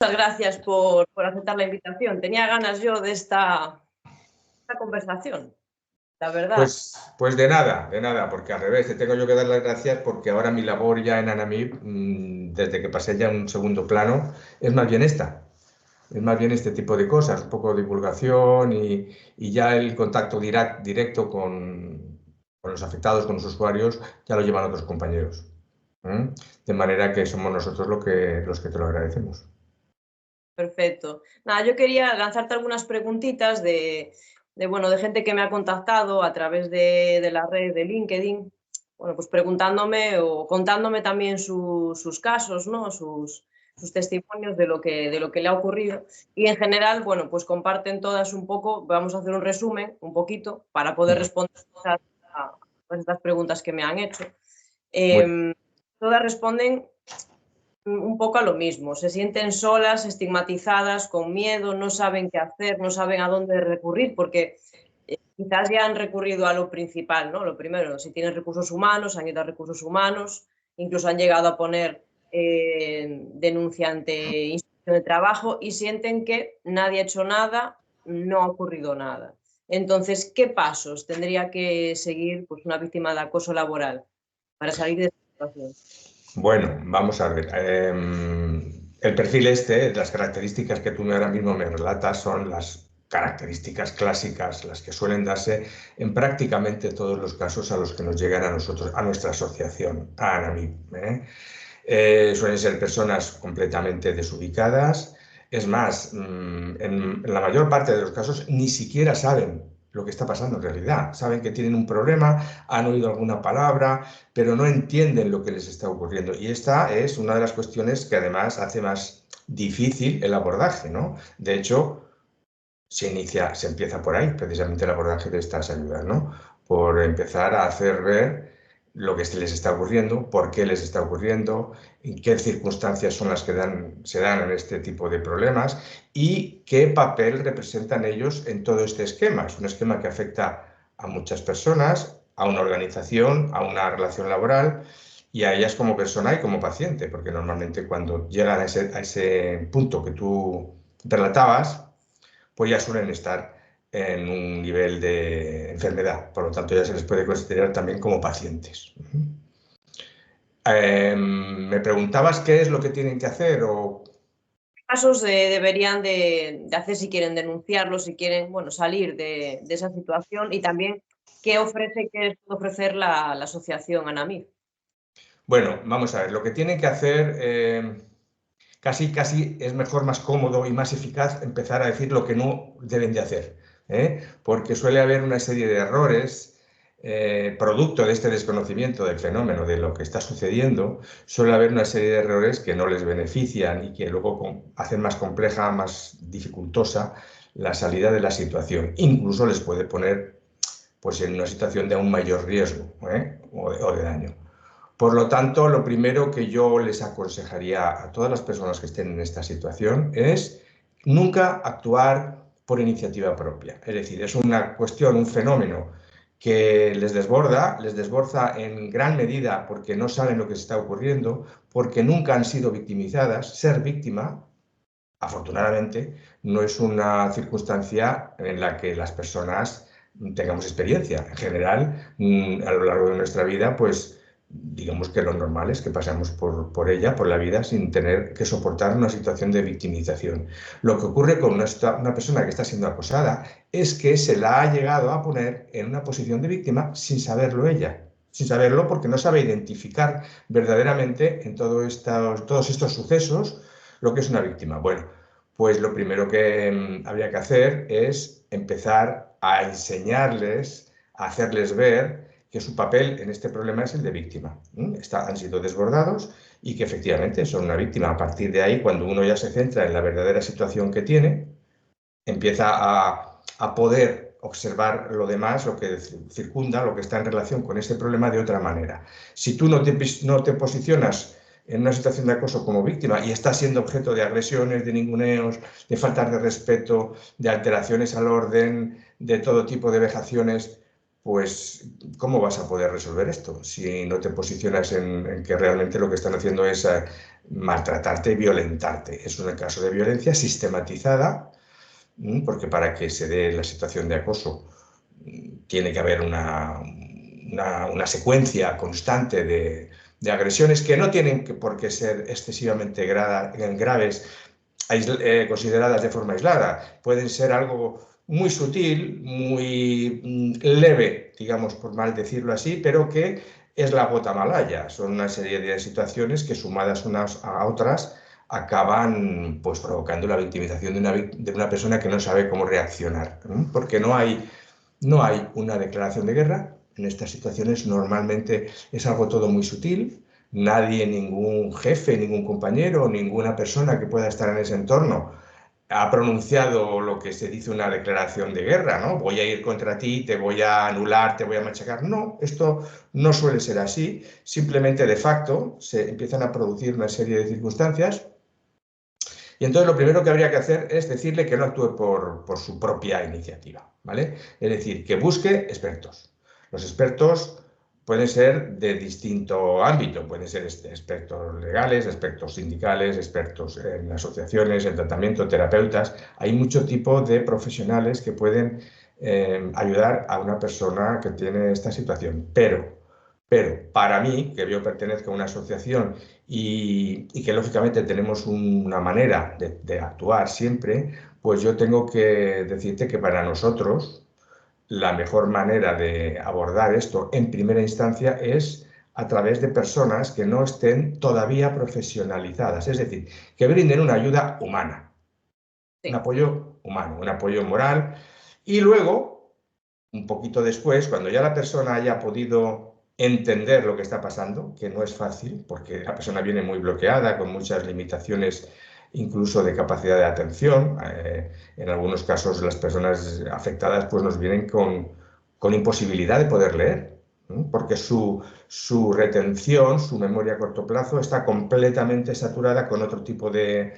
Muchas gracias por aceptar la invitación. Tenía ganas yo de esta conversación, la verdad. Pues de nada, porque al revés, te tengo yo que dar las gracias porque ahora mi labor ya en ANAMIB, desde que pasé ya a un segundo plano, es más bien esta. Es más bien este tipo de cosas, un poco de divulgación y ya el contacto directo con los afectados, con los usuarios, ya lo llevan otros compañeros. De manera que somos nosotros los que te lo agradecemos. Perfecto. Nada, yo quería lanzarte algunas preguntitas de gente que me ha contactado a través de la red de LinkedIn, bueno, pues preguntándome o contándome también sus casos, ¿no? Sus testimonios de lo que le ha ocurrido. Y en general, bueno, pues comparten todas un poco, vamos a hacer un resumen, un poquito, para poder responder a todas estas preguntas que me han hecho. Todas responden un poco a lo mismo, se sienten solas, estigmatizadas, con miedo, no saben qué hacer, no saben a dónde recurrir, porque quizás ya han recurrido a lo principal, ¿no? Lo primero, si tienen recursos humanos, han ido a recursos humanos, incluso han llegado a poner denuncia ante inspección de trabajo y sienten que nadie ha hecho nada, no ha ocurrido nada. Entonces, ¿qué pasos tendría que seguir pues, una víctima de acoso laboral para salir de esta situación? Bueno, vamos a ver. El perfil las características que tú ahora mismo me relatas son las características clásicas, las que suelen darse en prácticamente todos los casos a los que nos llegan a nosotros, a nuestra asociación, a ANAMIB. Suelen ser personas completamente desubicadas. Es más, en la mayor parte de los casos ni siquiera saben lo que está pasando en realidad. Saben que tienen un problema, han oído alguna palabra, pero no entienden lo que les está ocurriendo. Y esta es una de las cuestiones que además hace más difícil el abordaje, ¿no? De hecho, se empieza por ahí, precisamente el abordaje de estas ayudas, ¿no? Por empezar a hacer ver lo que les está ocurriendo, por qué les está ocurriendo, en qué circunstancias son las que se dan en este tipo de problemas y qué papel representan ellos en todo este esquema. Es un esquema que afecta a muchas personas, a una organización, a una relación laboral y a ellas como persona y como paciente, porque normalmente cuando llegan a ese punto que tú relatabas, pues ya suelen estar en un nivel de enfermedad, por lo tanto ya se les puede considerar también como pacientes. Me preguntabas qué es lo que tienen que hacer o... ¿Qué pasos deberían de hacer si quieren denunciarlo, si quieren salir de esa situación? Y también, ¿qué puede ofrecer la asociación ANAMIB? Bueno, vamos a ver, lo que tienen que hacer, casi es mejor, más cómodo y más eficaz empezar a decir lo que no deben de hacer, porque suele haber una serie de errores producto de este desconocimiento del fenómeno, de lo que está sucediendo. Suele haber una serie de errores que no les benefician y que luego hacen más compleja, más dificultosa la salida de la situación. Incluso les puede poner pues, en una situación de aún mayor riesgo o de daño. Por lo tanto, lo primero que yo les aconsejaría a todas las personas que estén en esta situación es nunca actuar por iniciativa propia. Es decir, es una cuestión, un fenómeno que les desborda en gran medida porque no saben lo que está ocurriendo, porque nunca han sido victimizadas. Ser víctima, afortunadamente, no es una circunstancia en la que las personas tengamos experiencia. En general, a lo largo de nuestra vida, pues digamos que lo normal es que pasamos por ella, por la vida, sin tener que soportar una situación de victimización. Lo que ocurre con una persona que está siendo acosada es que se la ha llegado a poner en una posición de víctima sin saberlo ella. Sin saberlo porque no sabe identificar verdaderamente en todos estos sucesos lo que es una víctima. Bueno, pues lo primero que habría que hacer es empezar a enseñarles, a hacerles ver que su papel en este problema es el de víctima. Han sido desbordados y que efectivamente son una víctima. A partir de ahí, cuando uno ya se centra en la verdadera situación que tiene, empieza a poder observar lo demás, lo que circunda, lo que está en relación con ese problema de otra manera. Si tú no te posicionas en una situación de acoso como víctima y estás siendo objeto de agresiones, de ninguneos, de faltas de respeto, de alteraciones al orden, de todo tipo de vejaciones, pues ¿cómo vas a poder resolver esto si no te posicionas en que realmente lo que están haciendo es maltratarte y violentarte. Es un caso de violencia sistematizada, porque para que se dé la situación de acoso tiene que haber una secuencia constante de agresiones que no tienen por qué ser excesivamente graves, consideradas de forma aislada. Pueden ser algo muy sutil, muy leve, digamos, por mal decirlo así, pero que es la gota malaya. Son una serie de situaciones que, sumadas unas a otras, acaban pues provocando la victimización de una persona que no sabe cómo reaccionar, porque no hay una declaración de guerra. En estas situaciones normalmente es algo todo muy sutil. Nadie, ningún jefe, ningún compañero, ninguna persona que pueda estar en ese entorno ha pronunciado lo que se dice una declaración de guerra, ¿no? Voy a ir contra ti, te voy a anular, te voy a machacar. No, esto no suele ser así. Simplemente, de facto, se empiezan a producir una serie de circunstancias y entonces lo primero que habría que hacer es decirle que no actúe por su propia iniciativa, ¿vale? Es decir, que busque expertos. Los expertos pueden ser de distinto ámbito, pueden ser expertos legales, expertos sindicales, expertos en asociaciones, en tratamiento, terapeutas. Hay mucho tipo de profesionales que pueden ayudar a una persona que tiene esta situación, pero para mí, que yo pertenezco a una asociación y que lógicamente tenemos una manera de actuar siempre, pues yo tengo que decirte que para nosotros la mejor manera de abordar esto en primera instancia es a través de personas que no estén todavía profesionalizadas, es decir, que brinden una ayuda humana, un Sí. apoyo humano, un apoyo moral, y luego, un poquito después, cuando ya la persona haya podido entender lo que está pasando, que no es fácil, porque la persona viene muy bloqueada, con muchas limitaciones incluso de capacidad de atención. En algunos casos las personas afectadas pues nos vienen con imposibilidad de poder leer, ¿no? Porque su retención, su memoria a corto plazo está completamente saturada con otro tipo de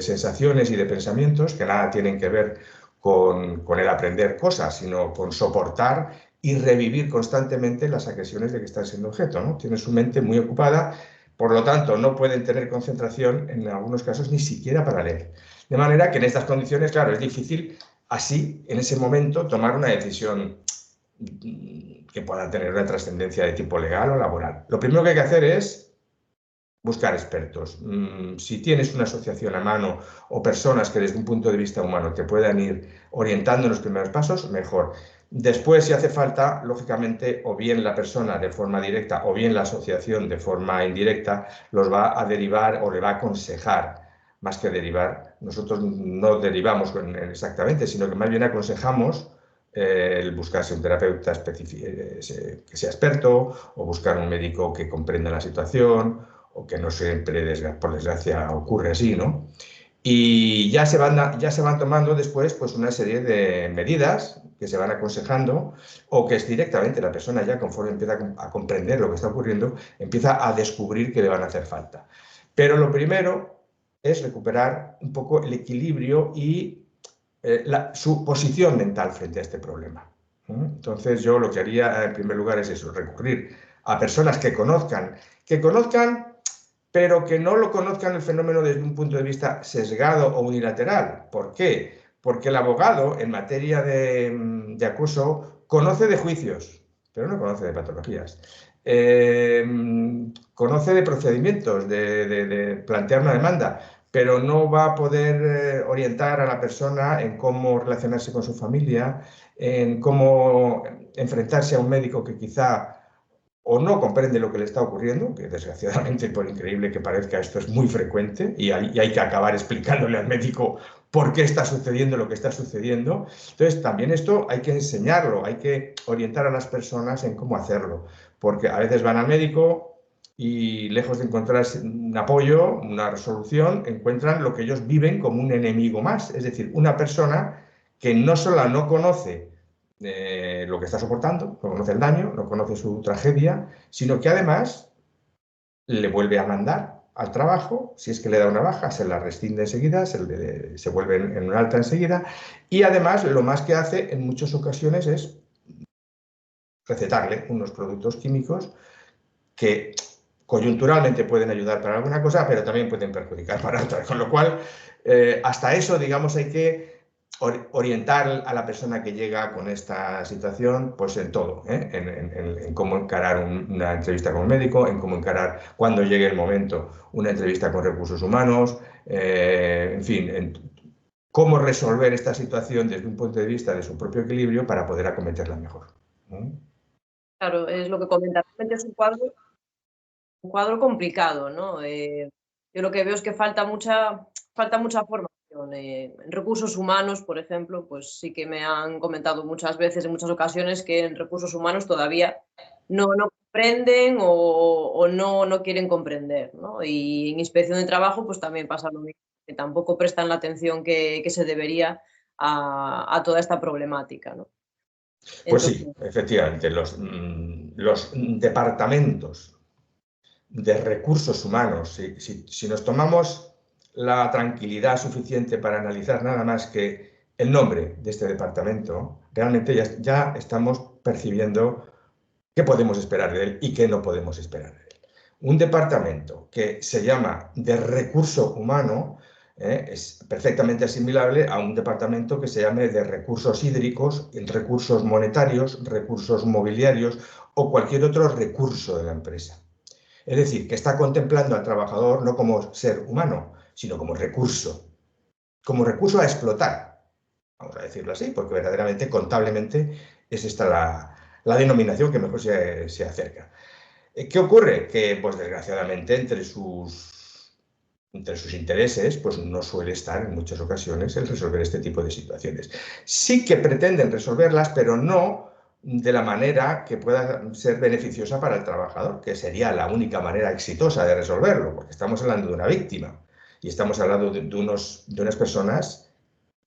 sensaciones y de pensamientos que nada tienen que ver con el aprender cosas, sino con soportar y revivir constantemente las agresiones de que están siendo objeto, ¿no? Tienen su mente muy ocupada, por lo tanto no pueden tener concentración en algunos casos ni siquiera para leer. De manera que en estas condiciones, claro, es difícil así, en ese momento, tomar una decisión que pueda tener una trascendencia de tipo legal o laboral. Lo primero que hay que hacer es buscar expertos. Si tienes una asociación a mano o personas que desde un punto de vista humano te puedan ir orientando en los primeros pasos, mejor. Después, si hace falta, lógicamente, o bien la persona de forma directa o bien la asociación de forma indirecta los va a derivar o le va a aconsejar, más que derivar. Nosotros no derivamos exactamente, sino que más bien aconsejamos el buscarse un terapeuta que sea experto o buscar un médico que comprenda la situación, o que no siempre, por desgracia, ocurre así, ¿no? Y ya se van tomando después pues una serie de medidas que se van aconsejando, o que es directamente la persona, ya conforme empieza a comprender lo que está ocurriendo, empieza a descubrir que le van a hacer falta. Pero lo primero es recuperar un poco el equilibrio y su posición mental frente a este problema. Entonces yo lo que haría en primer lugar es eso, recurrir a personas que conozcan, pero que no lo conozcan el fenómeno desde un punto de vista sesgado o unilateral. ¿Por qué? Porque el abogado en materia de acoso conoce de juicios, pero no conoce de patologías. Conoce de procedimientos, de plantear una demanda, pero no va a poder orientar a la persona en cómo relacionarse con su familia, en cómo enfrentarse a un médico que quizá o no comprende lo que le está ocurriendo, que desgraciadamente, por increíble que parezca, esto es muy frecuente y hay que acabar explicándole al médico por qué está sucediendo lo que está sucediendo. Entonces, también esto hay que enseñarlo, hay que orientar a las personas en cómo hacerlo, porque a veces van al médico y lejos de encontrar un apoyo, una resolución, encuentran lo que ellos viven como un enemigo más, es decir, una persona que no solo no conoce lo que está soportando, no conoce el daño, no conoce su tragedia, sino que además le vuelve a mandar al trabajo, si es que le da una baja, se la rescinde enseguida, se vuelve en una alta enseguida, y además lo más que hace en muchas ocasiones es recetarle unos productos químicos que coyunturalmente pueden ayudar para alguna cosa, pero también pueden perjudicar para otra. Con lo cual, hasta eso, digamos, hay que orientar a la persona que llega con esta situación, pues en todo, ¿eh? En cómo encarar una entrevista con un médico, en cómo encarar, cuando llegue el momento, una entrevista con recursos humanos, en fin, en cómo resolver esta situación desde un punto de vista de su propio equilibrio para poder acometerla mejor. Claro, es lo que comentas. Realmente es un cuadro complicado, ¿no? Yo lo que veo es que falta mucha formación. En recursos humanos, por ejemplo, pues sí que me han comentado muchas veces, en muchas ocasiones, que en recursos humanos todavía no comprenden o no quieren comprender, ¿no? Y en inspección de trabajo, pues también pasa lo mismo, que tampoco prestan la atención que se debería a toda esta problemática, ¿no? Pues Entonces, sí, efectivamente, los departamentos de recursos humanos, si nos tomamos la tranquilidad suficiente para analizar nada más que el nombre de este departamento, realmente ya estamos percibiendo qué podemos esperar de él y qué no podemos esperar de él. Un departamento que se llama de recurso humano es perfectamente asimilable a un departamento que se llame de recursos hídricos, recursos monetarios, recursos mobiliarios o cualquier otro recurso de la empresa. Es decir, que está contemplando al trabajador no como ser humano, sino como recurso a explotar, vamos a decirlo así, porque verdaderamente, contablemente, es esta la denominación que mejor se acerca. ¿Qué ocurre? Que, pues desgraciadamente, entre sus intereses, pues no suele estar en muchas ocasiones el resolver este tipo de situaciones. Sí que pretenden resolverlas, pero no de la manera que pueda ser beneficiosa para el trabajador, que sería la única manera exitosa de resolverlo, porque estamos hablando de una víctima y estamos hablando de unas personas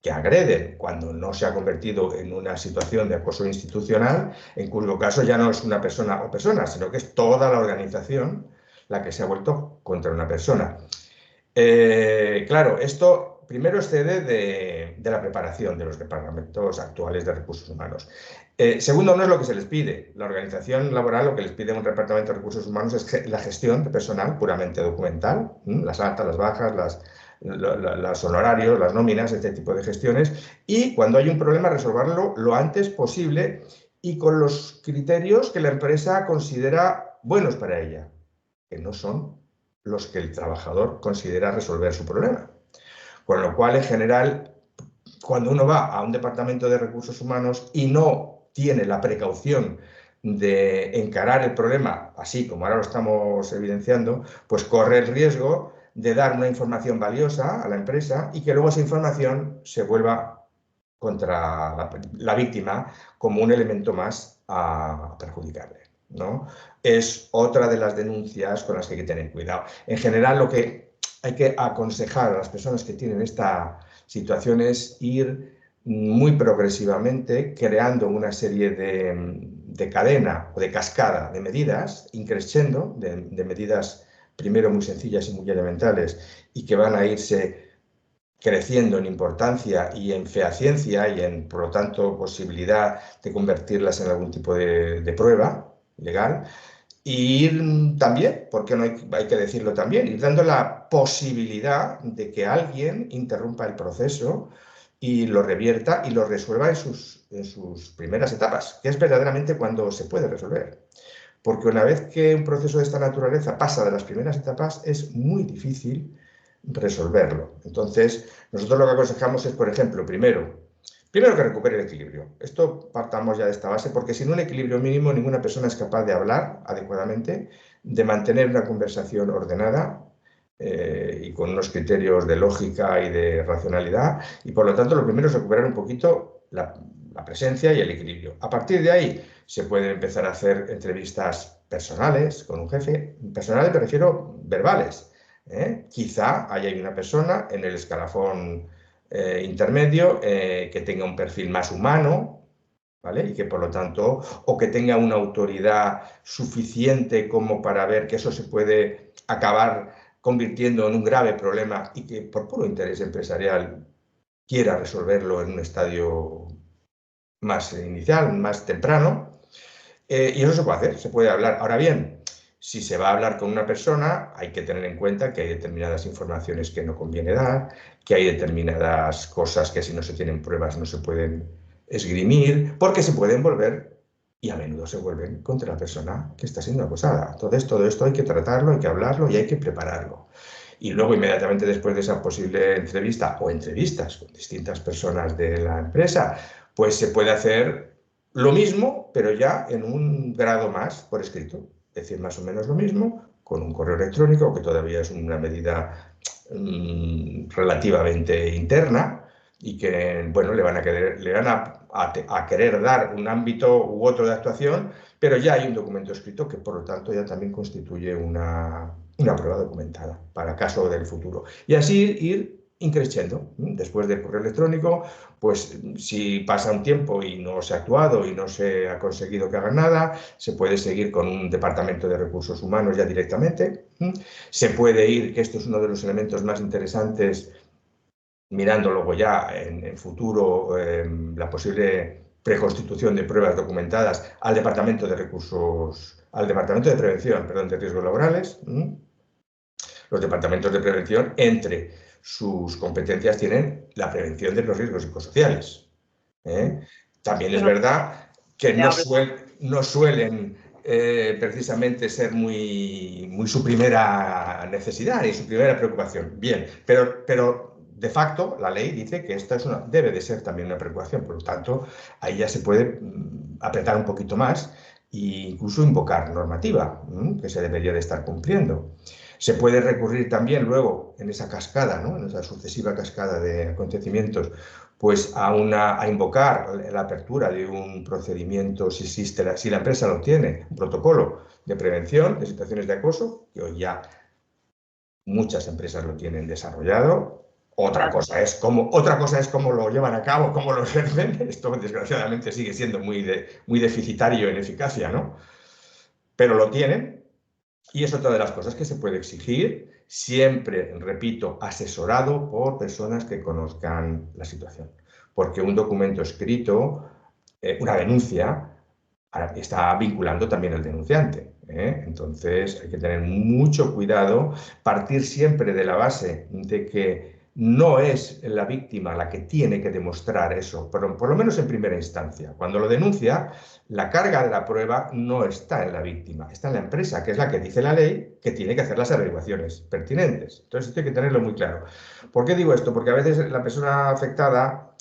que agreden cuando no se ha convertido en una situación de acoso institucional, en cuyo caso ya no es una persona o personas, sino que es toda la organización la que se ha vuelto contra una persona. Claro, esto primero excede de la preparación de los departamentos actuales de recursos humanos. Segundo, no es lo que se les pide. La organización laboral lo que les pide a un departamento de recursos humanos es la gestión de personal puramente documental, las altas, las bajas, los honorarios, las nóminas, este tipo de gestiones, y cuando hay un problema resolverlo lo antes posible y con los criterios que la empresa considera buenos para ella, que no son los que el trabajador considera resolver su problema. Con lo cual, en general, cuando uno va a un departamento de recursos humanos y no tiene la precaución de encarar el problema, así como ahora lo estamos evidenciando, pues corre el riesgo de dar una información valiosa a la empresa y que luego esa información se vuelva contra la víctima como un elemento más a perjudicarle, ¿no? Es otra de las denuncias con las que hay que tener cuidado. En general, lo que hay que aconsejar a las personas que tienen esta situación es ir muy progresivamente creando una serie de cadena o de cascada de medidas, increciendo, de medidas primero muy sencillas y muy elementales y que van a irse creciendo en importancia y en fehaciencia y en, por lo tanto, posibilidad de convertirlas en algún tipo de prueba legal. Y ir también, porque no hay que decirlo también, ir dando la posibilidad de que alguien interrumpa el proceso y lo revierta y lo resuelva en sus primeras etapas, que es verdaderamente cuando se puede resolver. Porque una vez que un proceso de esta naturaleza pasa de las primeras etapas, es muy difícil resolverlo. Entonces, nosotros lo que aconsejamos es, por ejemplo, primero que recupere el equilibrio. Esto partamos ya de esta base, porque sin un equilibrio mínimo ninguna persona es capaz de hablar adecuadamente, de mantener una conversación ordenada y con unos criterios de lógica y de racionalidad. Y por lo tanto, lo primero es recuperar un poquito la presencia y el equilibrio. A partir de ahí se pueden empezar a hacer entrevistas personales con un jefe. Personales me refiero verbales. Quizá haya una persona en el escalafón intermedio que tenga un perfil más humano, ¿vale? Y que por lo tanto, o que tenga una autoridad suficiente como para ver que eso se puede acabar convirtiendo en un grave problema y que por puro interés empresarial quiera resolverlo en un estadio más inicial, más temprano. Y eso se puede hacer, se puede hablar. Ahora bien, Si se va a hablar con una persona, hay que tener en cuenta que hay determinadas informaciones que no conviene dar, que hay determinadas cosas que si no se tienen pruebas no se pueden esgrimir, porque se pueden volver, y a menudo se vuelven, contra la persona que está siendo acosada. Entonces, todo esto hay que tratarlo, hay que hablarlo y hay que prepararlo. Y luego, inmediatamente después de esa posible entrevista o entrevistas con distintas personas de la empresa, pues se puede hacer lo mismo, pero ya en un grado más por escrito. Es decir, más o menos lo mismo, con un correo electrónico, que todavía es una medida relativamente interna y que, bueno, le van a querer dar un ámbito u otro de actuación, pero ya hay un documento escrito que, por lo tanto, ya también constituye una prueba documentada para caso del futuro. Y así ir increciendo. Después del correo electrónico, pues si pasa un tiempo y no se ha actuado y no se ha conseguido que hagan nada, se puede seguir con un departamento de recursos humanos ya directamente. Se puede ir, que esto es uno de los elementos más interesantes, mirando luego ya en futuro la posible preconstitución de pruebas documentadas al departamento de prevención, perdón, de riesgos laborales. Los departamentos de prevención, entre sus competencias, tienen la prevención de los riesgos psicosociales. También es verdad que no suelen precisamente ser muy su primera necesidad y su primera preocupación. Bien, pero de facto la ley dice que esta debe de ser también una preocupación. Por lo tanto, ahí ya se puede apretar un poquito más e incluso invocar normativa que se debería de estar cumpliendo. Se puede recurrir también luego en esa cascada, ¿no?, en esa sucesiva cascada de acontecimientos, pues a invocar la apertura de un procedimiento, si la empresa lo tiene, un protocolo de prevención de situaciones de acoso, que hoy ya muchas empresas lo tienen desarrollado. Otra cosa es cómo lo llevan a cabo, cómo lo ejercen. Esto, desgraciadamente, sigue siendo muy deficitario en eficacia, ¿no? Pero lo tienen. Y es otra de las cosas que se puede exigir, siempre, repito, asesorado por personas que conozcan la situación. Porque un documento escrito, una denuncia, está vinculando también al denunciante. Entonces hay que tener mucho cuidado, partir siempre de la base de que no es la víctima la que tiene que demostrar eso, pero por lo menos en primera instancia. Cuando lo denuncia, la carga de la prueba no está en la víctima, está en la empresa, que es la que dice la ley que tiene que hacer las averiguaciones pertinentes. Entonces esto hay que tenerlo muy claro. ¿Por qué digo esto? Porque a veces la persona afectada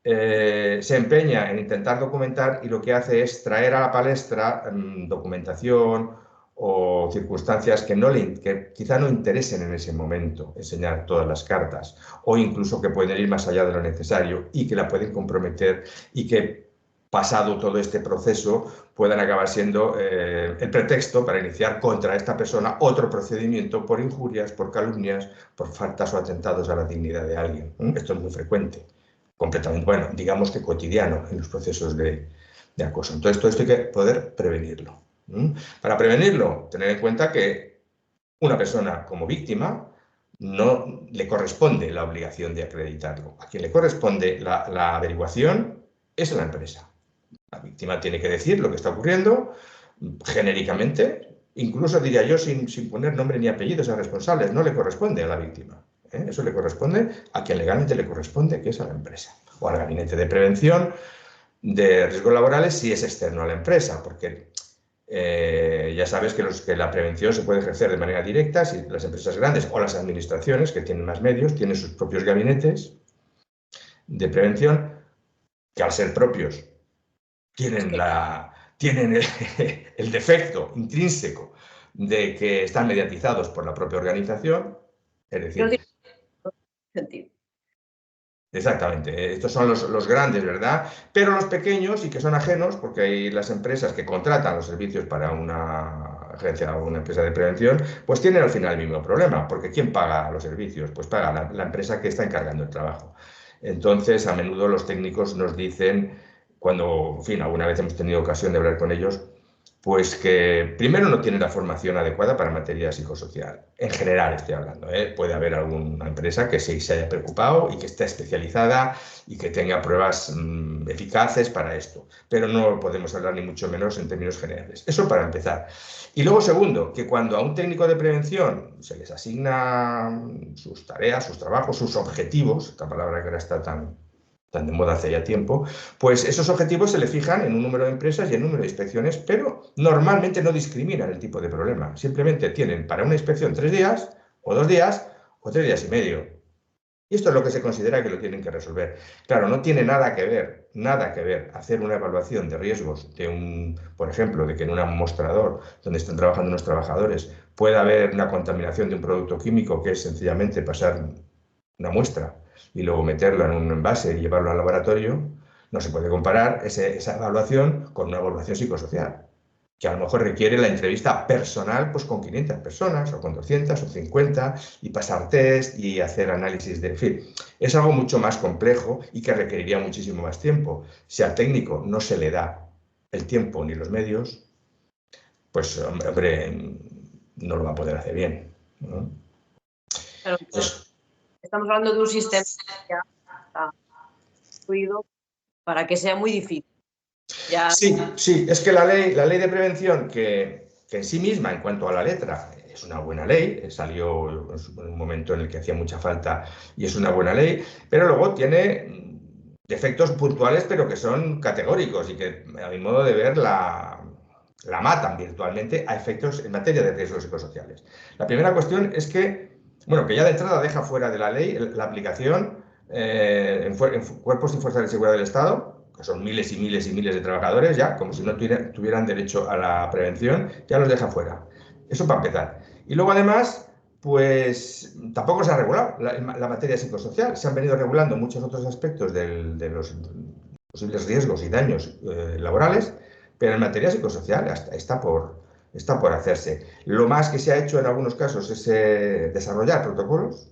se empeña en intentar documentar y lo que hace es traer a la palestra documentación o circunstancias que quizá no interesen en ese momento, enseñar todas las cartas, o incluso que pueden ir más allá de lo necesario y que la pueden comprometer y que, pasado todo este proceso, puedan acabar siendo el pretexto para iniciar contra esta persona otro procedimiento por injurias, por calumnias, por faltas o atentados a la dignidad de alguien. Esto es muy frecuente. Completamente, bueno, digamos que cotidiano en los procesos de acoso. Entonces, todo esto hay que poder prevenirlo. Para prevenirlo, tener en cuenta que una persona como víctima no le corresponde la obligación de acreditarlo. A quien le corresponde la averiguación es a la empresa. La víctima tiene que decir lo que está ocurriendo genéricamente, incluso diría yo sin poner nombre ni apellidos a responsables, no le corresponde a la víctima. Eso le corresponde a quien legalmente le corresponde, que es a la empresa, o al gabinete de prevención de riesgos laborales si es externo a la empresa, porque ya sabes que la prevención se puede ejercer de manera directa si las empresas grandes o las administraciones, que tienen más medios, tienen sus propios gabinetes de prevención, que al ser propios tienen el defecto intrínseco de que están mediatizados por la propia organización, es decir, sentido. Exactamente, estos son los grandes, ¿verdad? Pero los pequeños y que son ajenos, porque hay las empresas que contratan los servicios para una agencia o una empresa de prevención, pues tienen al final el mismo problema, porque ¿quién paga los servicios? Pues paga la empresa que está encargando el trabajo. Entonces, a menudo los técnicos nos dicen, cuando, en fin, alguna vez hemos tenido ocasión de hablar con ellos, Pues que primero no tiene la formación adecuada para materia psicosocial. En general estoy hablando, ¿eh? Puede haber alguna empresa que sí se haya preocupado y que esté especializada y que tenga pruebas eficaces para esto. Pero no podemos hablar ni mucho menos en términos generales. Eso para empezar. Y luego, segundo, que cuando a un técnico de prevención se les asigna sus tareas, sus trabajos, sus objetivos, esta palabra que ahora está tan de moda hace ya tiempo, pues esos objetivos se le fijan en un número de empresas y en número de inspecciones, pero normalmente no discriminan el tipo de problema. Simplemente tienen para una inspección 3 días, o 2 días, o 3 días y medio. Y esto es lo que se considera que lo tienen que resolver. Claro, no tiene nada que ver hacer una evaluación de riesgos de por ejemplo, de que en un mostrador donde están trabajando unos trabajadores pueda haber una contaminación de un producto químico que es sencillamente pasar una muestra y luego meterla en un envase y llevarlo al laboratorio. No se puede comparar esa evaluación con una evaluación psicosocial, que a lo mejor requiere la entrevista personal pues con 500 personas o con 200 o 50 y pasar test y hacer análisis de... En fin, es algo mucho más complejo y que requeriría muchísimo más tiempo. Si al técnico no se le da el tiempo ni los medios, pues hombre, no lo va a poder hacer bien, ¿no? Claro, estamos hablando de un sistema que ya está construido para que sea muy difícil. Ya... Sí, es que la ley de prevención, que en sí misma, en cuanto a la letra, es una buena ley, salió en un momento en el que hacía mucha falta y es una buena ley, pero luego tiene defectos puntuales, pero que son categóricos y que, a mi modo de ver, la matan virtualmente a efectos en materia de riesgos psicosociales. La primera cuestión es que, bueno, que ya de entrada deja fuera de la ley la aplicación en cuerpos y fuerzas de seguridad del Estado, que son miles y miles y miles de trabajadores, ya como si no tuvieran derecho a la prevención, ya los deja fuera. Eso para empezar. Y luego, además, pues tampoco se ha regulado la materia psicosocial. Se han venido regulando muchos otros aspectos de los posibles riesgos y daños laborales, pero en materia psicosocial está por hacerse. Lo más que se ha hecho en algunos casos es desarrollar protocolos,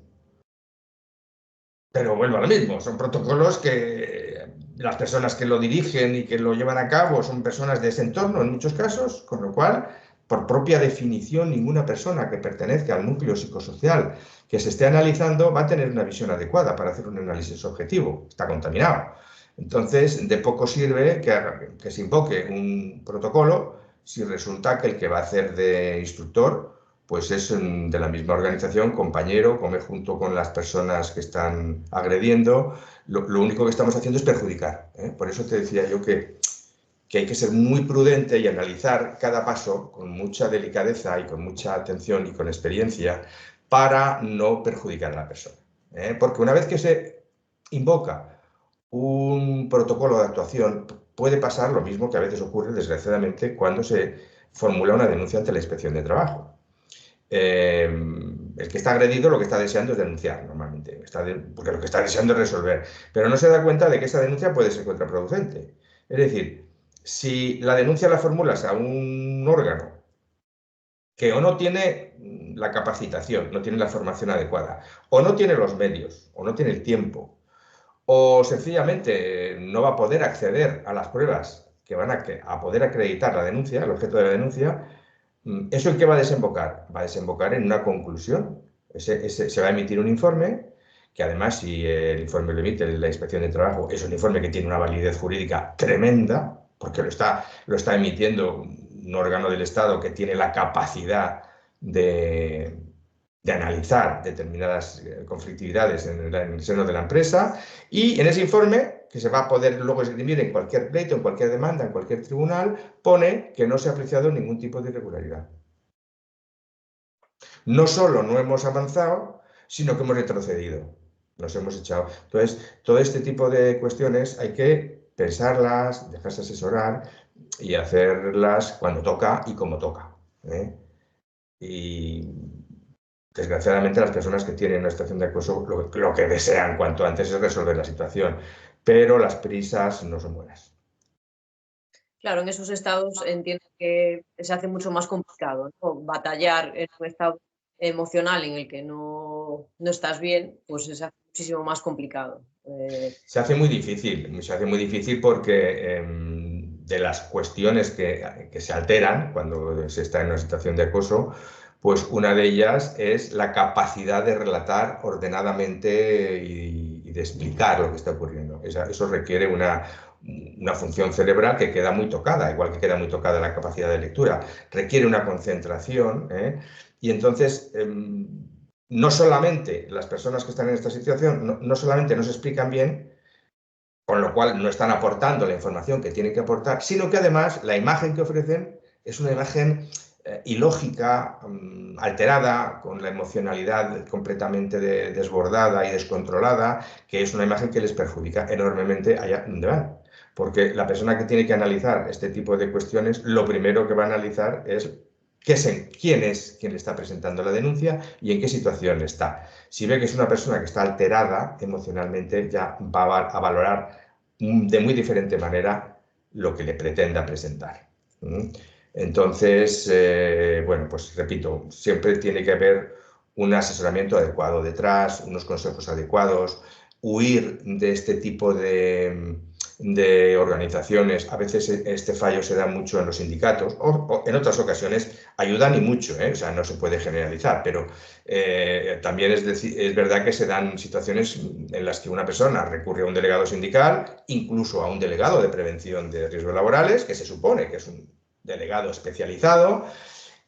pero vuelvo a lo mismo, son protocolos que las personas que lo dirigen y que lo llevan a cabo son personas de ese entorno en muchos casos, con lo cual, por propia definición, ninguna persona que pertenezca al núcleo psicosocial que se esté analizando va a tener una visión adecuada para hacer un análisis objetivo, está contaminado. Entonces, de poco sirve que se invoque un protocolo si resulta que el que va a hacer de instructor pues es de la misma organización, compañero, come junto con las personas que están agrediendo. Lo único que estamos haciendo es perjudicar, ¿eh? Por eso te decía yo que hay que ser muy prudente y analizar cada paso con mucha delicadeza y con mucha atención y con experiencia para no perjudicar a la persona, ¿eh? Porque una vez que se invoca un protocolo de actuación, puede pasar lo mismo que a veces ocurre, desgraciadamente, cuando se formula una denuncia ante la Inspección de Trabajo. El que está agredido lo que está deseando es denunciar normalmente, porque lo que está deseando es resolver, pero no se da cuenta de que esa denuncia puede ser contraproducente. Es decir, si la denuncia la formulas a un órgano que o no tiene la capacitación, no tiene la formación adecuada, o no tiene los medios, o no tiene el tiempo, o sencillamente no va a poder acceder a las pruebas que van a poder acreditar la denuncia, el objeto de la denuncia, ¿eso en qué va a desembocar? Va a desembocar en una conclusión. Se va a emitir un informe, que además, si el informe lo emite la Inspección de Trabajo, es un informe que tiene una validez jurídica tremenda, porque lo está emitiendo un órgano del Estado que tiene la capacidad de analizar determinadas conflictividades en el seno de la empresa, y en ese informe, que se va a poder luego esgrimir en cualquier pleito, en cualquier demanda, en cualquier tribunal, pone que no se ha apreciado ningún tipo de irregularidad. No solo no hemos avanzado, sino que hemos retrocedido. Nos hemos echado. Entonces, todo este tipo de cuestiones hay que pensarlas, dejarse asesorar y hacerlas cuando toca y como toca, ¿eh? Y desgraciadamente las personas que tienen una situación de acoso lo que desean cuanto antes es resolver la situación, pero las prisas no son buenas. Claro, en esos estados entiendo que se hace mucho más complicado, ¿no? Batallar en un estado emocional en el que no estás bien, pues se hace muchísimo más complicado. Se hace muy difícil porque de las cuestiones que se alteran cuando se está en una situación de acoso, pues una de ellas es la capacidad de relatar ordenadamente y de explicar lo que está ocurriendo. Eso requiere una función cerebral que queda muy tocada, igual que queda muy tocada la capacidad de lectura. Requiere una concentración, y entonces no solamente las personas que están en esta situación, no solamente no se explican bien, con lo cual no están aportando la información que tienen que aportar, sino que además la imagen que ofrecen es una imagen ilógica, alterada, con la emocionalidad completamente desbordada y descontrolada, que es una imagen que les perjudica enormemente allá donde van. Porque la persona que tiene que analizar este tipo de cuestiones, lo primero que va a analizar es quién es quien le está presentando la denuncia y en qué situación está. Si ve que es una persona que está alterada emocionalmente, ya va a valorar de muy diferente manera lo que le pretenda presentar. Entonces, bueno, pues repito, siempre tiene que haber un asesoramiento adecuado detrás, unos consejos adecuados, huir de este tipo de organizaciones. A veces este fallo se da mucho en los sindicatos, o en otras ocasiones ayudan y mucho, o sea, no se puede generalizar, pero también es verdad que se dan situaciones en las que una persona recurre a un delegado sindical, incluso a un delegado de prevención de riesgos laborales, que se supone que es un delegado especializado,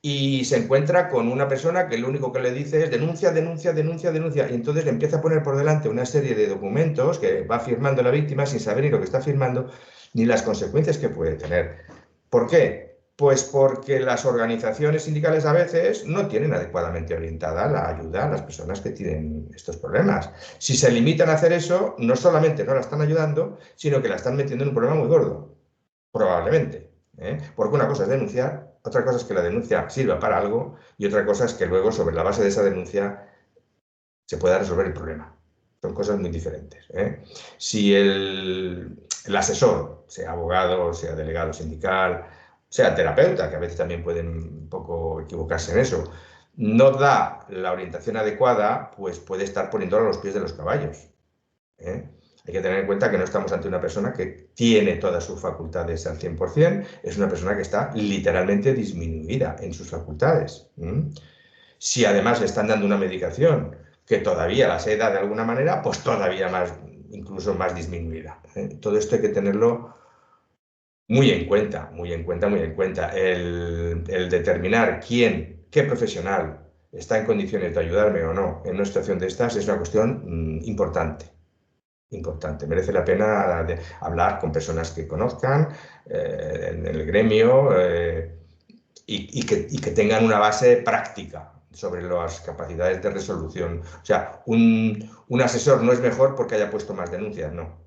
y se encuentra con una persona que lo único que le dice es denuncia, denuncia, denuncia, denuncia, y entonces le empieza a poner por delante una serie de documentos que va firmando la víctima sin saber ni lo que está firmando ni las consecuencias que puede tener. ¿Por qué? Pues porque las organizaciones sindicales a veces no tienen adecuadamente orientada la ayuda a las personas que tienen estos problemas. Si se limitan a hacer eso, no solamente no la están ayudando, sino que la están metiendo en un problema muy gordo, probablemente. Porque una cosa es denunciar, otra cosa es que la denuncia sirva para algo y otra cosa es que luego sobre la base de esa denuncia se pueda resolver el problema. Son cosas muy diferentes. Si el asesor, sea abogado, sea delegado sindical, sea terapeuta, que a veces también pueden un poco equivocarse en eso, no da la orientación adecuada, pues puede estar poniéndolo a los pies de los caballos. Hay que tener en cuenta que no estamos ante una persona que tiene todas sus facultades al 100%, es una persona que está literalmente disminuida en sus facultades. Si además le están dando una medicación que todavía la seda de alguna manera, pues todavía más, incluso más disminuida. Todo esto hay que tenerlo muy en cuenta, muy en cuenta, muy en cuenta. El determinar qué profesional está en condiciones de ayudarme o no en una situación de estas es una cuestión importante. Merece la pena hablar con personas que conozcan en el gremio y que tengan una base práctica sobre las capacidades de resolución. O sea, un asesor no es mejor porque haya puesto más denuncias, no.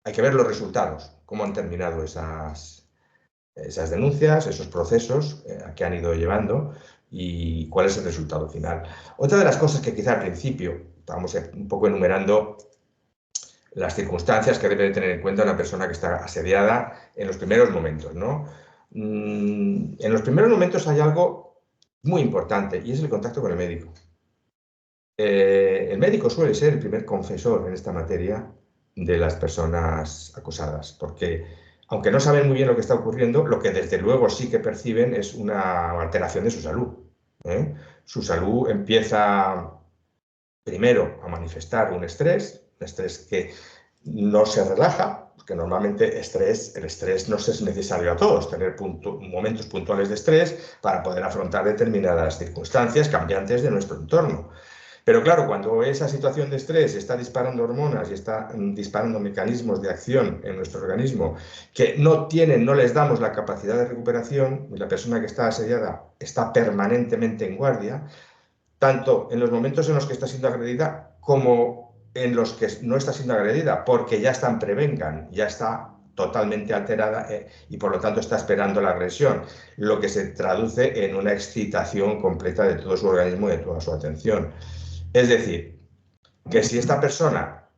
Hay que ver los resultados, cómo han terminado esas denuncias, esos procesos que han ido llevando y cuál es el resultado final. Otra de las cosas que quizá al principio estábamos un poco enumerando las circunstancias que debe tener en cuenta una persona que está asediada en los primeros momentos, ¿no? En los primeros momentos hay algo muy importante y es el contacto con el médico. El médico suele ser el primer confesor en esta materia de las personas acosadas, porque aunque no saben muy bien lo que está ocurriendo, lo que desde luego sí que perciben es una alteración de su salud. Su salud empieza primero a manifestar un estrés que no se relaja, porque normalmente el estrés no es necesario a todos, tener momentos puntuales de estrés para poder afrontar determinadas circunstancias cambiantes de nuestro entorno. Pero claro, cuando esa situación de estrés está disparando hormonas y está disparando mecanismos de acción en nuestro organismo que no les damos la capacidad de recuperación, y la persona que está asediada está permanentemente en guardia, tanto en los momentos en los que está siendo agredida como en los que no está siendo agredida, porque ya está en prevengan, ya está totalmente alterada y por lo tanto está esperando la agresión, lo que se traduce en una excitación completa de todo su organismo y de toda su atención. Es decir, que si esta persona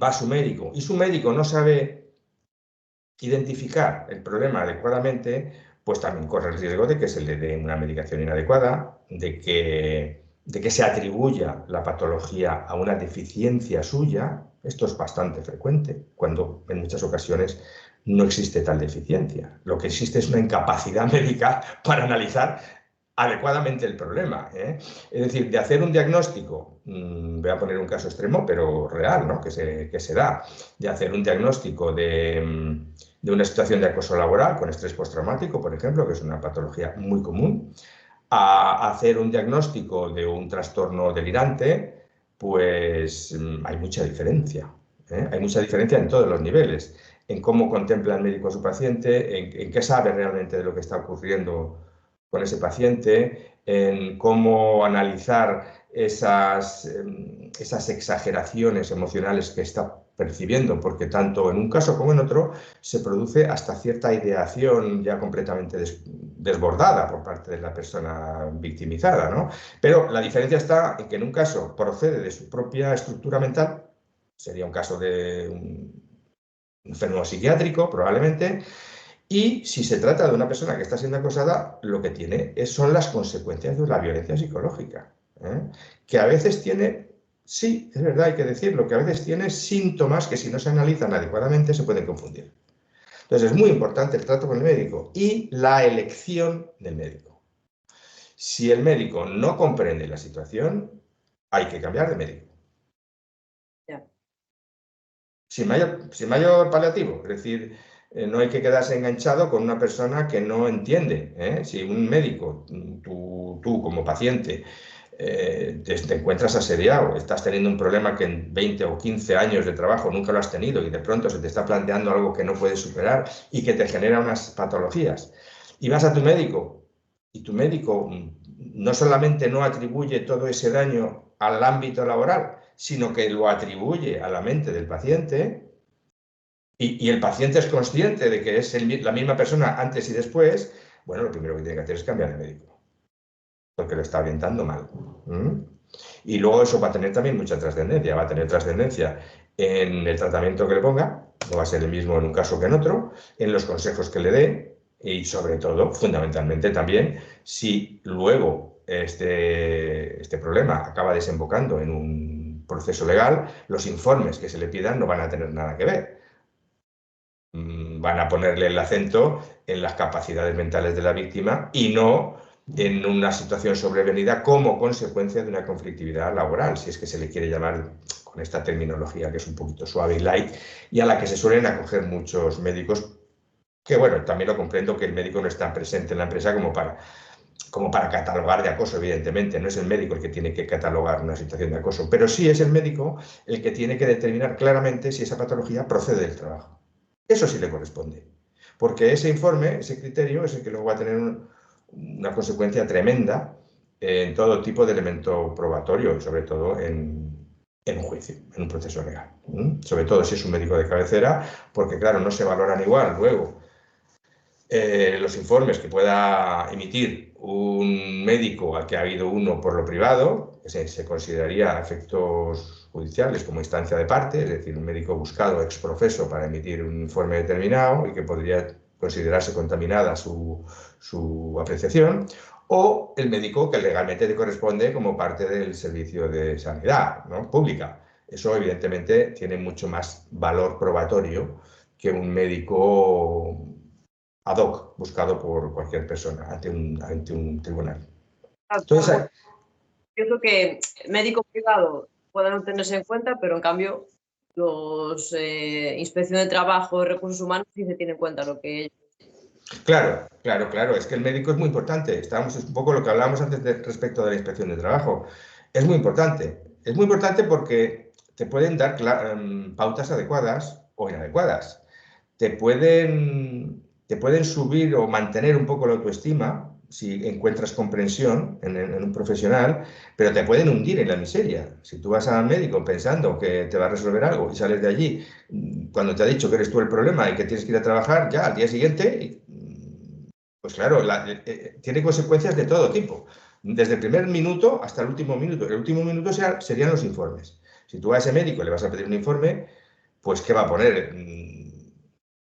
va a su médico y su médico no sabe identificar el problema adecuadamente, pues también corre el riesgo de que se le dé una medicación inadecuada, de que se atribuya la patología a una deficiencia suya. Esto es bastante frecuente, cuando en muchas ocasiones no existe tal deficiencia. Lo que existe es una incapacidad médica para analizar adecuadamente el problema, ¿eh? Es decir, de hacer un diagnóstico, voy a poner un caso extremo, pero real, ¿no? que se da, de hacer un diagnóstico de una situación de acoso laboral con estrés postraumático, por ejemplo, que es una patología muy común, a hacer un diagnóstico de un trastorno delirante, pues hay mucha diferencia, ¿eh? Hay mucha diferencia en todos los niveles, en cómo contempla el médico a su paciente, en qué sabe realmente de lo que está ocurriendo con ese paciente, en cómo analizar esas exageraciones emocionales que está percibiendo, porque tanto en un caso como en otro se produce hasta cierta ideación ya completamente desbordada por parte de la persona victimizada, ¿no? Pero la diferencia está en que en un caso procede de su propia estructura mental, sería un caso de un enfermo psiquiátrico probablemente, y si se trata de una persona que está siendo acosada, lo que tiene son las consecuencias de la violencia psicológica, ¿eh? Que a veces tiene, sí, es verdad, hay que decirlo, que a veces tiene síntomas que si no se analizan adecuadamente se pueden confundir. Entonces es muy importante el trato con el médico y la elección del médico. Si el médico no comprende la situación, hay que cambiar de médico. Ya. Sin mayor paliativo, es decir, no hay que quedarse enganchado con una persona que no entiende, ¿eh? Si un médico, tú como paciente, te encuentras asediado, estás teniendo un problema que en 20 o 15 años de trabajo nunca lo has tenido y de pronto se te está planteando algo que no puedes superar y que te genera unas patologías, y vas a tu médico y tu médico no solamente no atribuye todo ese daño al ámbito laboral, sino que lo atribuye a la mente del paciente, y el paciente es consciente de que es la misma persona antes y después, bueno, lo primero que tiene que hacer es cambiar de médico, porque lo está orientando mal. Y luego eso va a tener también mucha trascendencia, va a tener trascendencia en el tratamiento que le ponga, no va a ser el mismo en un caso que en otro, en los consejos que le dé y sobre todo, fundamentalmente también, si luego este problema acaba desembocando en un proceso legal, los informes que se le pidan no van a tener nada que ver. Van a ponerle el acento en las capacidades mentales de la víctima y no en una situación sobrevenida como consecuencia de una conflictividad laboral, si es que se le quiere llamar con esta terminología que es un poquito suave y light, y a la que se suelen acoger muchos médicos, que bueno, también lo comprendo que el médico no está presente en la empresa como para catalogar de acoso, evidentemente, no es el médico el que tiene que catalogar una situación de acoso, pero sí es el médico el que tiene que determinar claramente si esa patología procede del trabajo. Eso sí le corresponde, porque ese informe, ese criterio, es el que luego va a tener una consecuencia tremenda en todo tipo de elemento probatorio y sobre todo en un juicio, en un proceso legal. Sobre todo si es un médico de cabecera, porque claro, no se valoran igual luego los informes que pueda emitir un médico al que ha habido uno por lo privado, que se consideraría a efectos judiciales como instancia de parte, es decir, un médico buscado ex profeso para emitir un informe determinado y que podría considerarse contaminada su apreciación, o el médico que legalmente le corresponde como parte del servicio de sanidad, ¿no?, pública. Eso evidentemente tiene mucho más valor probatorio que un médico ad hoc buscado por cualquier persona ante un tribunal. Entonces, Pienso que médico privado puede no tenerse en cuenta, pero en cambio los inspección de trabajo y recursos humanos sí se tiene en cuenta lo que claro, es que el médico es muy importante. Es un poco lo que hablábamos antes respecto de la inspección de trabajo. Es muy importante porque te pueden dar pautas adecuadas o inadecuadas. Te pueden subir o mantener un poco la autoestima si encuentras comprensión en un profesional, pero te pueden hundir en la miseria. Si tú vas al médico pensando que te va a resolver algo y sales de allí cuando te ha dicho que eres tú el problema y que tienes que ir a trabajar ya al día siguiente, pues claro, tiene consecuencias de todo tipo, desde el primer minuto hasta el último minuto. El último minuto serían los informes. Si tú a ese médico le vas a pedir un informe, pues ¿qué va a poner?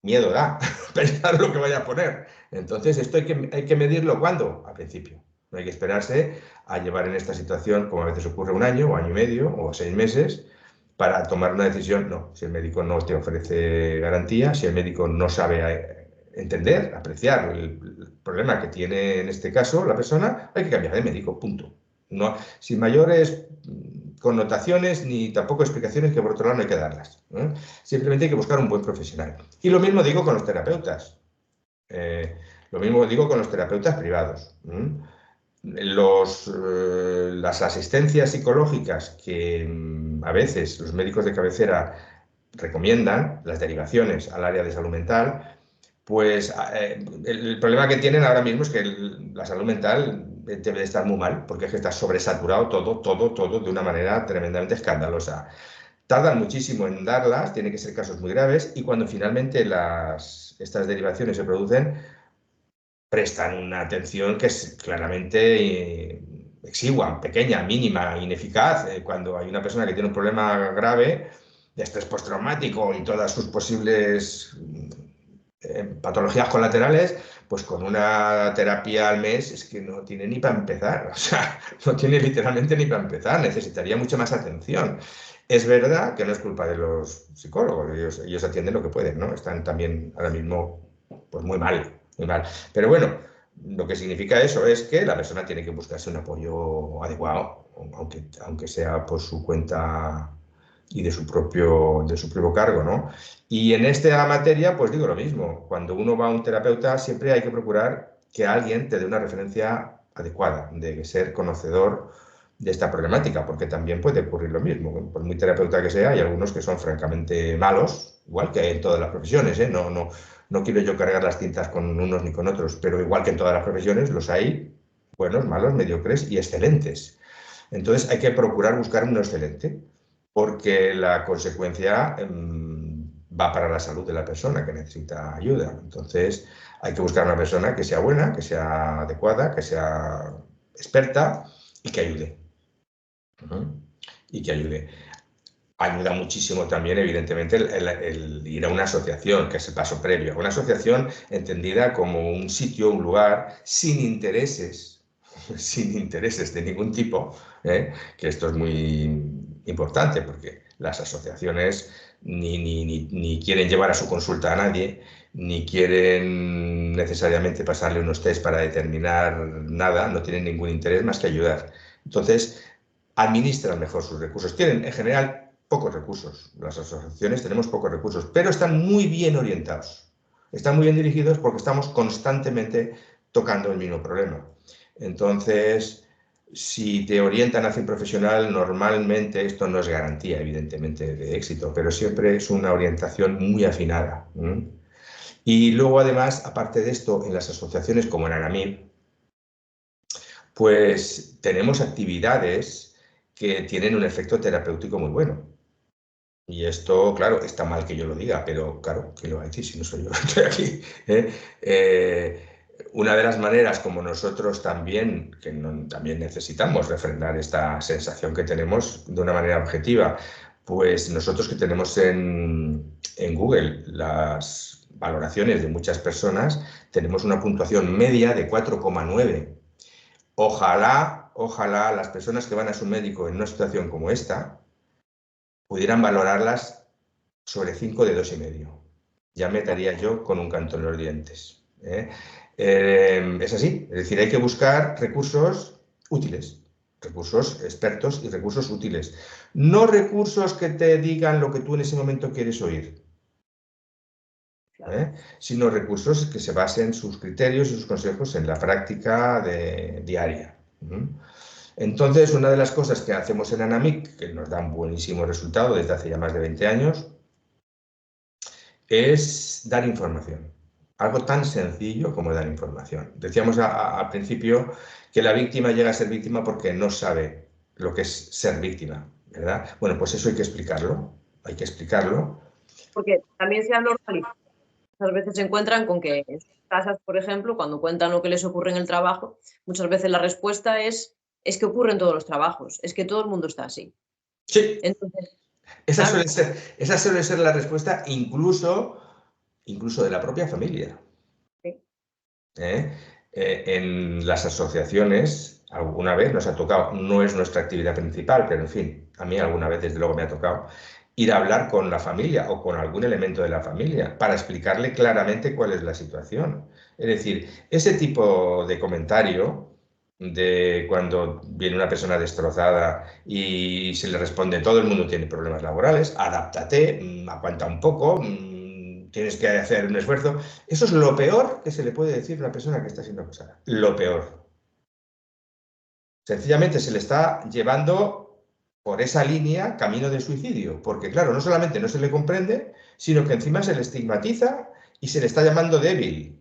Miedo da pensar lo que vaya a poner. Entonces, esto hay que medirlo ¿cuándo? Al principio. No hay que esperarse a llevar en esta situación, como a veces ocurre, un año o año y medio o 6 meses, para tomar una decisión. No, si el médico no te ofrece garantía, si el médico no sabe entender, apreciar el problema que tiene en este caso la persona, hay que cambiar de médico, punto. No, sin mayores connotaciones ni tampoco explicaciones que por otro lado no hay que darlas. Simplemente hay que buscar un buen profesional. Y lo mismo digo con los terapeutas. Lo mismo digo con los terapeutas privados. Las asistencias psicológicas que a veces los médicos de cabecera recomiendan, las derivaciones al área de salud mental, pues el problema que tienen ahora mismo es que la salud mental debe de estar muy mal, porque es que está sobresaturado todo de una manera tremendamente escandalosa. Tardan muchísimo en darlas, tienen que ser casos muy graves, y cuando finalmente estas derivaciones se producen, prestan una atención que es claramente exigua, pequeña, mínima, ineficaz. Cuando hay una persona que tiene un problema grave de estrés postraumático y todas sus posibles patologías colaterales, pues con una terapia al mes es que no tiene ni para empezar, o sea, no tiene literalmente ni para empezar, necesitaría mucha más atención. Es verdad que no es culpa de los psicólogos, ellos atienden lo que pueden, ¿no? Están también ahora mismo pues muy mal. Pero bueno, lo que significa eso es que la persona tiene que buscarse un apoyo adecuado, aunque sea por su cuenta y de su propio cargo, ¿no? Y en esta materia, pues digo lo mismo. Cuando uno va a un terapeuta, siempre hay que procurar que alguien te dé una referencia adecuada, de ser conocedor de esta problemática, porque también puede ocurrir lo mismo. Por muy terapeuta que sea, hay algunos que son francamente malos, igual que en todas las profesiones, ¿eh? No quiero yo cargar las tintas con unos ni con otros, pero igual que en todas las profesiones, los hay buenos, malos, mediocres y excelentes. Entonces hay que procurar buscar uno excelente, porque la consecuencia va para la salud de la persona que necesita ayuda. Entonces hay que buscar una persona que sea buena, que sea adecuada, que sea experta y que ayude. Y que ayude. Ayuda muchísimo también, evidentemente, el ir a una asociación, que es el paso previo. Una asociación entendida como un sitio, un lugar, sin intereses de ningún tipo, que esto es muy importante, porque las asociaciones ni quieren llevar a su consulta a nadie, ni quieren necesariamente pasarle unos test para determinar nada, no tienen ningún interés más que ayudar. Entonces, administran mejor sus recursos. Tienen, en general, pocos recursos. Las asociaciones tenemos pocos recursos, pero están muy bien orientados. Están muy bien dirigidos porque estamos constantemente tocando el mismo problema. Entonces, si te orientan hacia un profesional, normalmente esto no es garantía, evidentemente, de éxito, pero siempre es una orientación muy afinada. Y luego, además, aparte de esto, en las asociaciones como en ANAMIB, pues tenemos actividades que tienen un efecto terapéutico muy bueno. Y esto, claro, está mal que yo lo diga, pero claro, ¿quién lo va a decir si no soy yo que estoy aquí? Una de las maneras como nosotros también, también necesitamos refrendar esta sensación que tenemos de una manera objetiva, pues nosotros que tenemos en Google las valoraciones de muchas personas, tenemos una puntuación media de 4,9. Ojalá las personas que van a su médico en una situación como esta pudieran valorarlas sobre 5 de 2,5. Ya me daría yo con un canto en los dientes. Es así, es decir, hay que buscar recursos útiles, recursos expertos y recursos útiles. No recursos que te digan lo que tú en ese momento quieres oír, sino recursos que se basen sus criterios y sus consejos en la práctica diaria. Entonces, una de las cosas que hacemos en ANAMIC, que nos dan buenísimo resultado desde hace ya más de 20 años, es dar información. Algo tan sencillo como dar información. Decíamos al principio que la víctima llega a ser víctima porque no sabe lo que es ser víctima, ¿verdad? Bueno, pues eso hay que explicarlo. Hay que explicarlo. Porque también se ha normalizado. Muchas veces se encuentran con que en sus casas, por ejemplo, cuando cuentan lo que les ocurre en el trabajo, muchas veces la respuesta es que ocurre en todos los trabajos, es que todo el mundo está así. Sí. Entonces, Esa claro, suele ser la respuesta incluso de la propia familia. sí. En las asociaciones Alguna vez nos ha tocado, no es nuestra actividad principal, pero en fin, a mí alguna vez desde luego me ha tocado ir a hablar con la familia o con algún elemento de la familia para explicarle claramente cuál es la situación. Es decir, ese tipo de comentario de cuando viene una persona destrozada y se le responde todo el mundo tiene problemas laborales, adáptate, aguanta un poco, tienes que hacer un esfuerzo. Eso es lo peor que se le puede decir a una persona que está siendo acosada. Lo peor. Sencillamente se le está llevando por esa línea camino de suicidio, porque claro, no solamente no se le comprende, sino que encima se le estigmatiza y se le está llamando débil.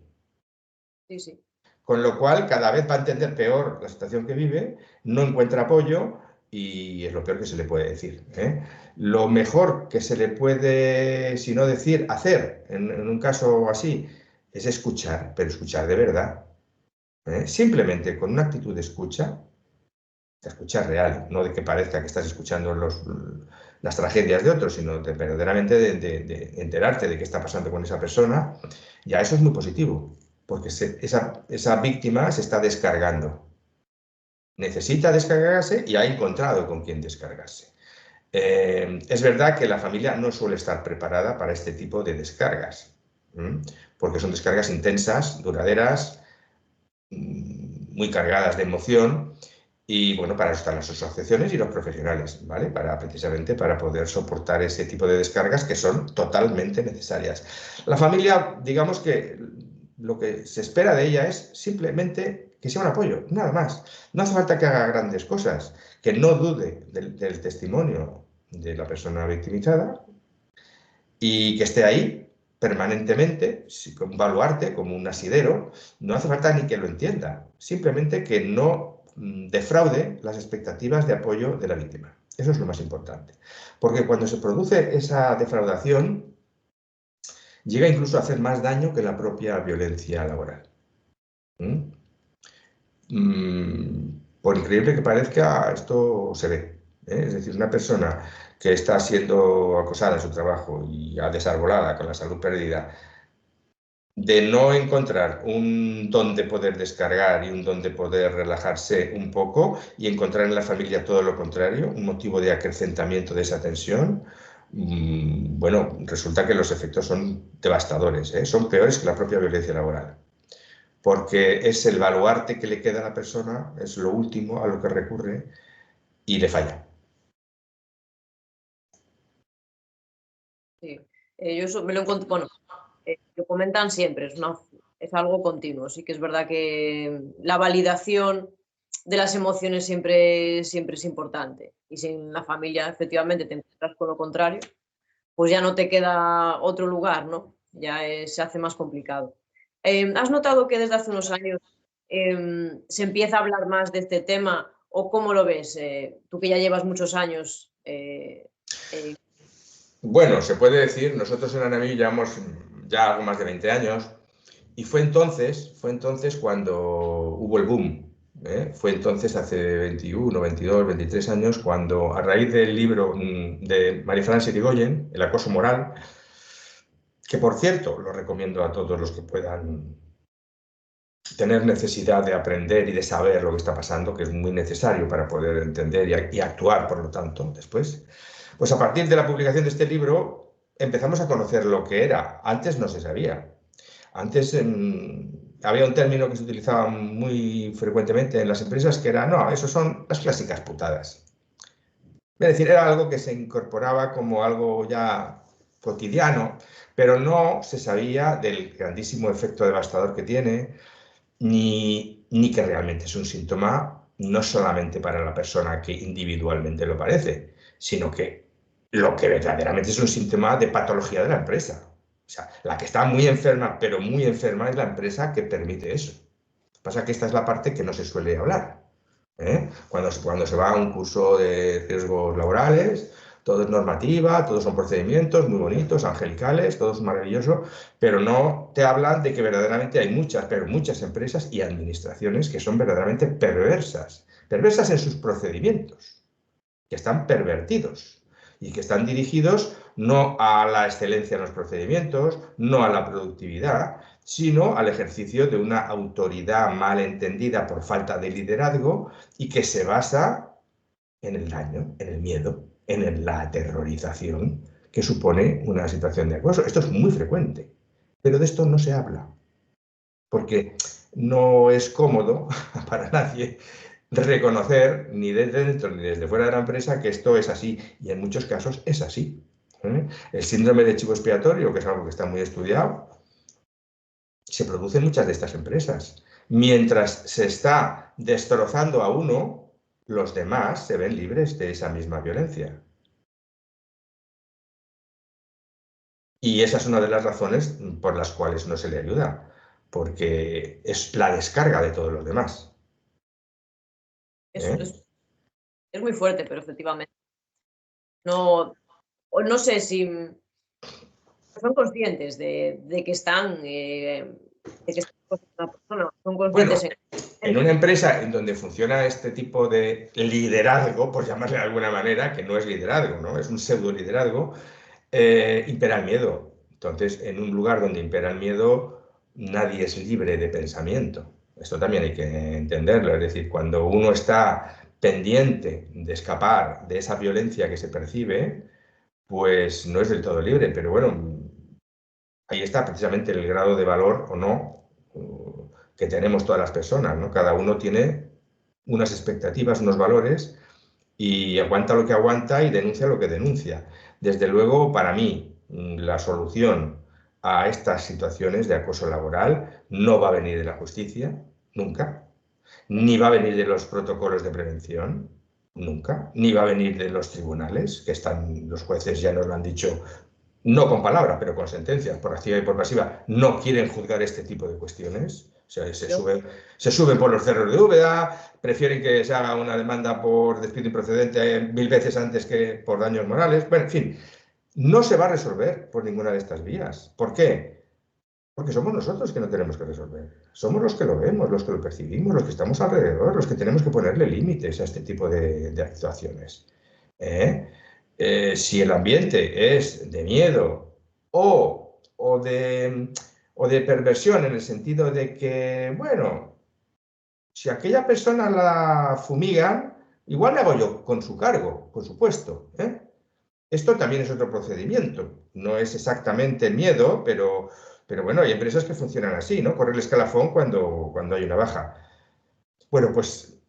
Sí, sí. Con lo cual cada vez va a entender peor la situación que vive, no encuentra apoyo y es lo peor que se le puede decir, ¿eh? Lo mejor que se le puede, si no decir, hacer en un caso así, es escuchar, pero escuchar de verdad, ¿eh? Simplemente con una actitud de escucha real, no de que parezca que estás escuchando las tragedias de otros, sino verdaderamente de enterarte de qué está pasando con esa persona, ya eso es muy positivo, porque esa víctima se está descargando. Necesita descargarse y ha encontrado con quién descargarse. Es verdad que la familia no suele estar preparada para este tipo de descargas, porque son descargas intensas, duraderas, muy cargadas de emoción. Y bueno, para eso están las asociaciones y los profesionales, ¿vale? Precisamente para poder soportar ese tipo de descargas que son totalmente necesarias. La familia, digamos que lo que se espera de ella es simplemente que sea un apoyo, nada más. No hace falta que haga grandes cosas, que no dude del testimonio de la persona victimizada y que esté ahí permanentemente, como un baluarte, como un asidero. No hace falta ni que lo entienda, simplemente que no defraude las expectativas de apoyo de la víctima. Eso es lo más importante. Porque cuando se produce esa defraudación, llega incluso a hacer más daño que la propia violencia laboral. Por increíble que parezca, esto se ve, ¿eh? Es decir, una persona que está siendo acosada en su trabajo y desarbolada con la salud perdida, de no encontrar un don de poder descargar y un don de poder relajarse un poco y encontrar en la familia todo lo contrario, un motivo de acrecentamiento de esa tensión, bueno, resulta que los efectos son devastadores, ¿eh? Son peores que la propia violencia laboral, porque es el baluarte que le queda a la persona, es lo último a lo que recurre y le falla. Sí. Yo eso me lo encuentro, bueno, lo comentan siempre, es algo continuo. Sí que es verdad que la validación de las emociones siempre es importante. Y si en la familia efectivamente te encuentras con lo contrario, pues ya no te queda otro lugar, ¿no? Ya se hace más complicado. ¿Has notado que desde hace unos años se empieza a hablar más de este tema o cómo lo ves? Tú que ya llevas muchos años. Bueno, se puede decir, nosotros en Anamí llevamos ya algo más de 20 años y fue entonces cuando hubo el boom, ¿eh? Fue entonces hace 21, 22, 23 años cuando a raíz del libro de María-France Irigoyen, El acoso moral, que por cierto lo recomiendo a todos los que puedan tener necesidad de aprender y de saber lo que está pasando, que es muy necesario para poder entender y actuar, por lo tanto, después. Pues a partir de la publicación de este libro empezamos a conocer lo que era. Antes no se sabía. Antes había un término que se utilizaba muy frecuentemente en las empresas que era, no, eso son las clásicas putadas. Es decir, era algo que se incorporaba como algo ya cotidiano, pero no se sabía del grandísimo efecto devastador que tiene, ni que realmente es un síntoma no solamente para la persona que individualmente lo padece, sino que lo que verdaderamente es un síntoma de patología de la empresa. O sea, la que está muy enferma, pero muy enferma, es la empresa que permite eso. Pasa que esta es la parte que no se suele hablar, ¿eh? Cuando se va a un curso de riesgos laborales, todo es normativa, todos son procedimientos muy bonitos, angelicales, todo es maravilloso, pero no te hablan de que verdaderamente hay muchas, pero muchas empresas y administraciones que son verdaderamente perversas en sus procedimientos, que están pervertidos y que están dirigidos no a la excelencia en los procedimientos, no a la productividad, sino al ejercicio de una autoridad mal entendida por falta de liderazgo y que se basa en el daño, en el miedo, en la aterrorización que supone una situación de acoso. Esto es muy frecuente, pero de esto no se habla, porque no es cómodo para nadie reconocer, ni desde dentro ni desde fuera de la empresa, que esto es así, y en muchos casos es así. El síndrome de chivo expiatorio, que es algo que está muy estudiado, se produce en muchas de estas empresas. Mientras se está destrozando a uno, los demás se ven libres de esa misma violencia. Y esa es una de las razones por las cuales no se le ayuda, porque es la descarga de todos los demás. Es muy fuerte, pero efectivamente. No sé si son conscientes de que están, una persona, son conscientes. Bueno, en una empresa en donde funciona este tipo de liderazgo, por llamarle de alguna manera, que no es liderazgo, ¿no? Es un pseudo liderazgo, impera el miedo. Entonces, en un lugar donde impera el miedo, nadie es libre de pensamiento. Esto también hay que entenderlo. Es decir, cuando uno está pendiente de escapar de esa violencia que se percibe, pues no es del todo libre. Pero bueno, ahí está precisamente el grado de valor o no que tenemos todas las personas, ¿no? Cada uno tiene unas expectativas, unos valores y aguanta lo que aguanta y denuncia lo que denuncia. Desde luego, para mí, la solución a estas situaciones de acoso laboral no va a venir de la justicia, nunca, ni va a venir de los protocolos de prevención, nunca, ni va a venir de los tribunales, que están, los jueces ya nos lo han dicho, no con palabra, pero con sentencias, por activa y por pasiva, no quieren juzgar este tipo de cuestiones. O sea, se suben por los cerros de Úbeda, prefieren que se haga una demanda por despido improcedente 1000 veces antes que por daños morales. Bueno, en fin, no se va a resolver por ninguna de estas vías. ¿Por qué? Porque somos nosotros que no tenemos que resolver. Somos los que lo vemos, los que lo percibimos, los que estamos alrededor, los que tenemos que ponerle límites a este tipo de actuaciones. Si el ambiente es de miedo o de perversión en el sentido de que, bueno, si aquella persona la fumigan, igual le hago yo con su cargo, por supuesto. Esto también es otro procedimiento. No es exactamente el miedo, pero bueno, hay empresas que funcionan así, ¿no? Correr el escalafón cuando hay una baja. Bueno, pues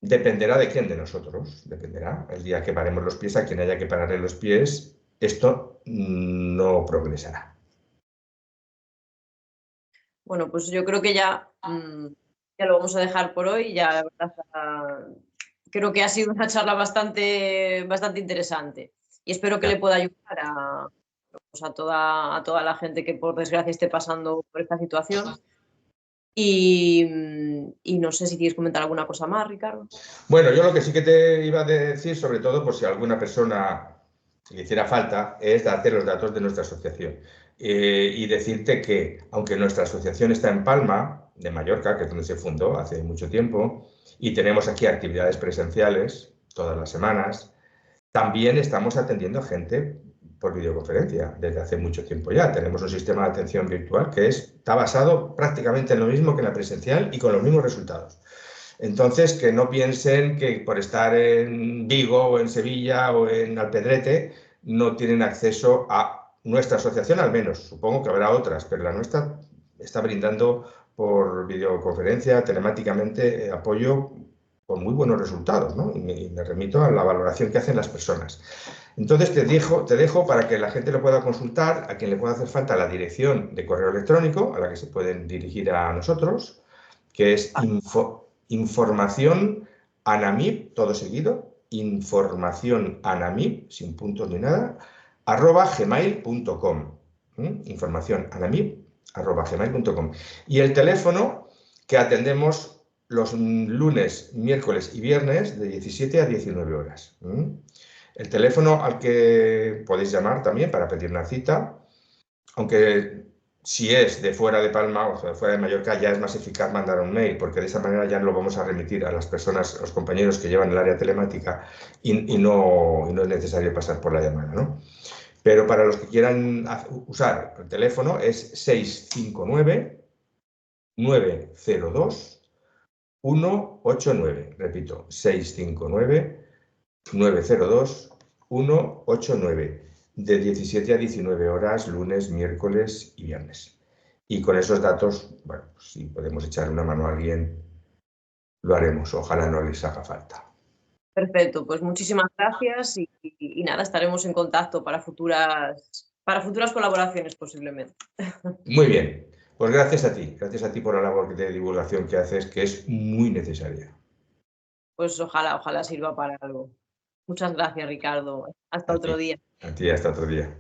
dependerá de quién de nosotros, dependerá. El día que paremos los pies, a quien haya que pararle los pies, esto no progresará. Bueno, pues yo creo que ya lo vamos a dejar por hoy. Ya, la verdad, creo que ha sido una charla bastante interesante y espero que le pueda ayudar a toda la gente que por desgracia esté pasando por esta situación. Y no sé si quieres comentar alguna cosa más, Ricardo. Bueno, yo lo que sí que te iba a decir, sobre todo por si a alguna persona le hiciera falta, es darte los datos de nuestra asociación. Y decirte que, aunque nuestra asociación está en Palma, de Mallorca, que es donde se fundó hace mucho tiempo, y tenemos aquí actividades presenciales todas las semanas, también estamos atendiendo a gente por videoconferencia desde hace mucho tiempo ya. Tenemos un sistema de atención virtual que está basado prácticamente en lo mismo que en la presencial y con los mismos resultados. Entonces, que no piensen que por estar en Vigo o en Sevilla o en Alpedrete no tienen acceso a nuestra asociación, al menos. Supongo que habrá otras, pero la nuestra está brindando por videoconferencia, telemáticamente, apoyo con muy buenos resultados, ¿no? Y me remito a la valoración que hacen las personas. Entonces te dejo para que la gente lo pueda consultar, a quien le pueda hacer falta la dirección de correo electrónico a la que se pueden dirigir a nosotros, que es información anamib, todo seguido, información anamib, sin puntos ni nada, @gmail.com. Información anamib, @gmail.com. Y el teléfono que atendemos los lunes, miércoles y viernes de 17 a 19 horas. El teléfono al que podéis llamar también para pedir una cita, aunque Si es de fuera de Palma o de fuera de Mallorca, ya es más eficaz mandar un mail, porque de esa manera ya lo vamos a remitir a las personas, a los compañeros que llevan el área telemática y no es necesario pasar por la llamada, ¿no? Pero para los que quieran usar el teléfono es 659-902-189. Repito, 659-902-189. De 17 a 19 horas, lunes, miércoles y viernes. Y con esos datos, bueno, pues si podemos echar una mano a alguien, lo haremos. Ojalá no les haga falta. Perfecto, pues muchísimas gracias y nada, estaremos en contacto para futuras colaboraciones posiblemente. Muy bien, pues gracias a ti por la labor de divulgación que haces, que es muy necesaria. Pues ojalá sirva para algo. Muchas gracias, Ricardo. Hasta otro día. A ti, hasta otro día.